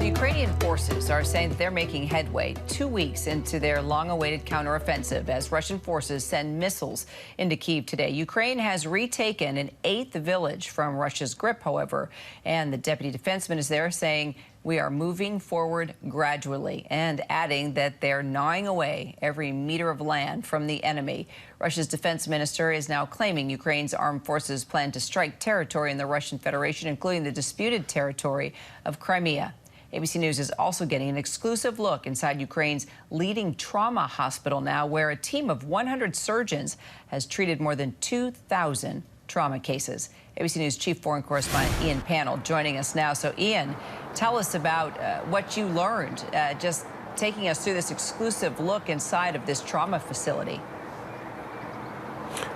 So Ukrainian forces are saying that they're making headway 2 weeks into their long-awaited counteroffensive as Russian forces send missiles into Kyiv today. Ukraine has retaken an 8th village from Russia's grip, however, and the deputy defense minister there saying we are moving forward gradually and adding that they're gnawing away every meter of land from the enemy. Russia's defense minister is now claiming Ukraine's armed forces plan to strike territory in the Russian Federation, including the disputed territory of Crimea. ABC News is also getting an exclusive look inside Ukraine's leading trauma hospital now, where a team of 100 surgeons has treated more than 2,000 trauma cases. ABC News chief foreign correspondent Ian Pannell joining us now. So, Ian, tell us about what you learned, just taking us through this exclusive look inside of this trauma facility.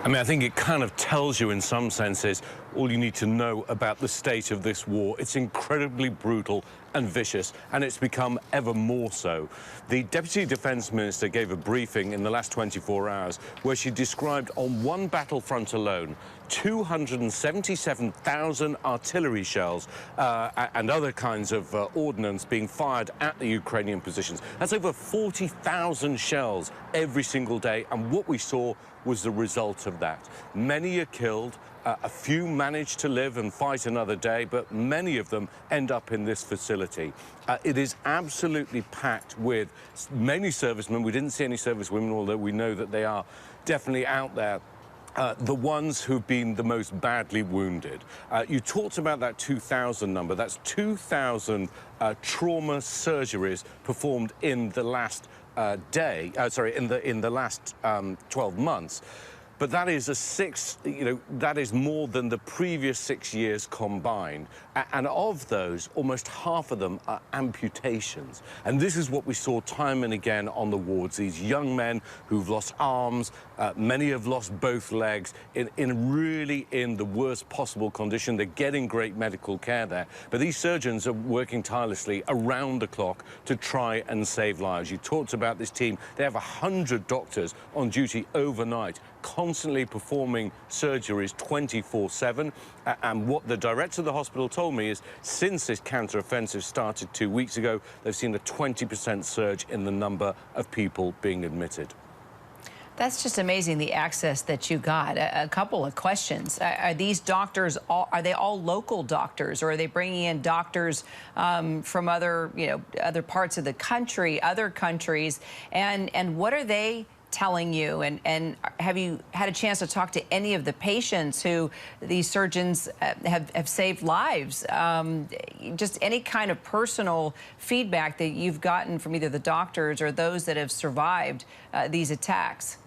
I mean, I think it kind of tells you in some senses all you need to know about the state of this war. It's incredibly brutal and vicious, and it's become ever more so. The Deputy Defense Minister gave a briefing in the last 24 hours where she described on one battlefront alone 277,000 artillery shells and other kinds of ordnance being fired at the Ukrainian positions. That's over 40,000 shells every single day, and what we saw was the result of that. Many are killed. A few manage to live and fight another day, but many of them end up in this facility. It is absolutely packed with many servicemen. We didn't see any servicewomen, although we know that they are definitely out there. The ones who've been the most badly wounded. You talked about that 2,000 number. That's 2,000 trauma surgeries performed in the last in the last 12 months. But that is that is more than the previous 6 years combined. And of those, almost half of them are amputations. And this is what we saw time and again on the wards. These young men who've lost arms, many have lost both legs, really in the worst possible condition. They're getting great medical care there. But these surgeons are working tirelessly around the clock to try and save lives. You talked about this team. They have 100 doctors on duty overnight, constantly performing surgeries 24/7. And what the director of the hospital told me is since this counter-offensive started 2 weeks ago, they've seen a 20% surge in the number of people being admitted. That's just amazing, the access that you got. A couple of questions. Are these doctors, are they all local doctors, or are they bringing in doctors from other parts of the country, other countries? And what are they telling you? And have you had a chance to talk to any of the patients who these surgeons have saved lives? Just any kind of personal feedback that you've gotten from either the doctors or those that have survived these attacks?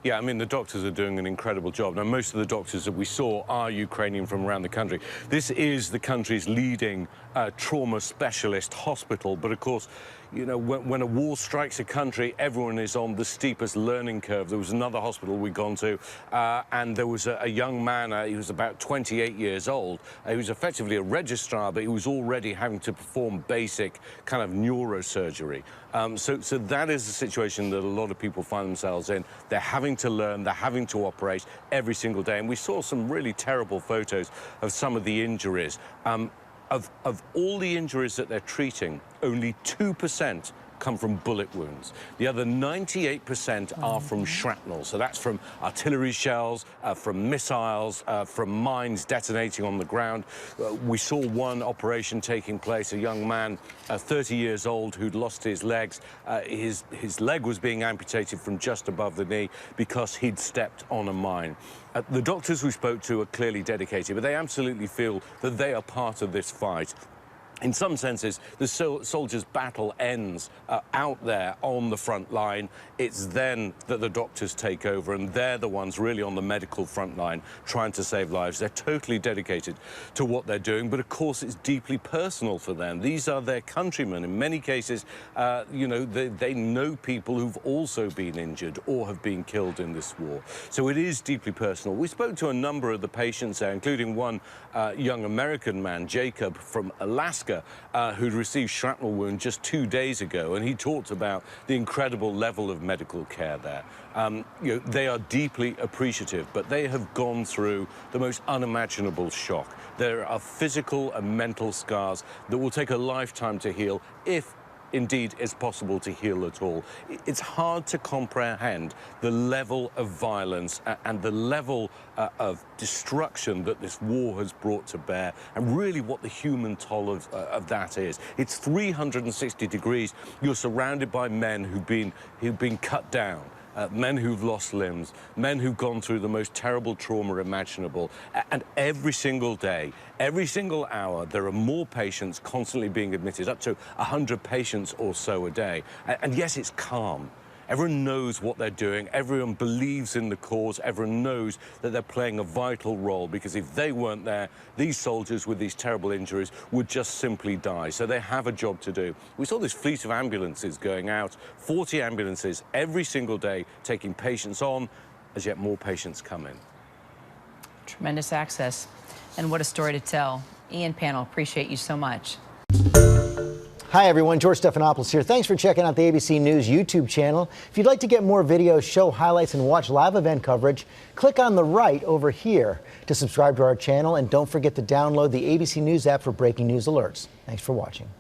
Yeah, I mean, the doctors are doing an incredible job. Now, most of the doctors that we saw are Ukrainian from around the country. This is the country's leading trauma specialist hospital. But of course, you know, when a war strikes a country, everyone is on the steepest learning curve. There was another hospital we'd gone to, and there was a young man, he was about 28 years old. He was effectively a registrar, but he was already having to perform basic kind of neurosurgery. So that is the situation that a lot of people find themselves in. They're having to learn, they're having to operate every single day. And we saw some really terrible photos of some of the injuries. Of all the injuries that they're treating, only 2% come from bullet wounds. The other 98% are from shrapnel. So that's from artillery shells, from missiles, from mines detonating on the ground. We saw one operation taking place, a young man, 30 years old, who'd lost his legs. His leg was being amputated from just above the knee because he'd stepped on a mine. The doctors we spoke to are clearly dedicated, but they absolutely feel that they are part of this fight. In some senses, the soldiers' battle ends out there on the front line. It's then that the doctors take over, and they're the ones really on the medical front line trying to save lives. They're totally dedicated to what they're doing, but of course it's deeply personal for them. These are their countrymen. In many cases, they know people who've also been injured or have been killed in this war. So it is deeply personal. We spoke to a number of the patients there, including one young American man, Jacob, from Alaska, Nebraska, who'd received shrapnel wound just 2 days ago, and he talked about the incredible level of medical care there. They are deeply appreciative, but they have gone through the most unimaginable shock. There are physical and mental scars that will take a lifetime to heal, if indeed it's possible to heal at all. It's hard to comprehend the level of violence and the level of destruction that this war has brought to bear, and really what the human toll of that is. It's 360 degrees. You're surrounded by men who've been cut down. Men who've lost limbs, men who've gone through the most terrible trauma imaginable. And every single day, every single hour, there are more patients constantly being admitted, up to 100 patients or so a day. And yes, it's calm. Everyone knows what they're doing. Everyone believes in the cause. Everyone knows that they're playing a vital role, because if they weren't there, these soldiers with these terrible injuries would just simply die. So they have a job to do. We saw this fleet of ambulances going out, 40 ambulances every single day, taking patients on, as yet more patients come in. Tremendous access. And what a story to tell. Ian, panel, appreciate you so much. Hi, everyone. George Stephanopoulos here. Thanks for checking out the ABC News YouTube channel. If you'd like to get more videos, show highlights, and watch live event coverage, click on the right over here to subscribe to our channel. And don't forget to download the ABC News app for breaking news alerts. Thanks for watching.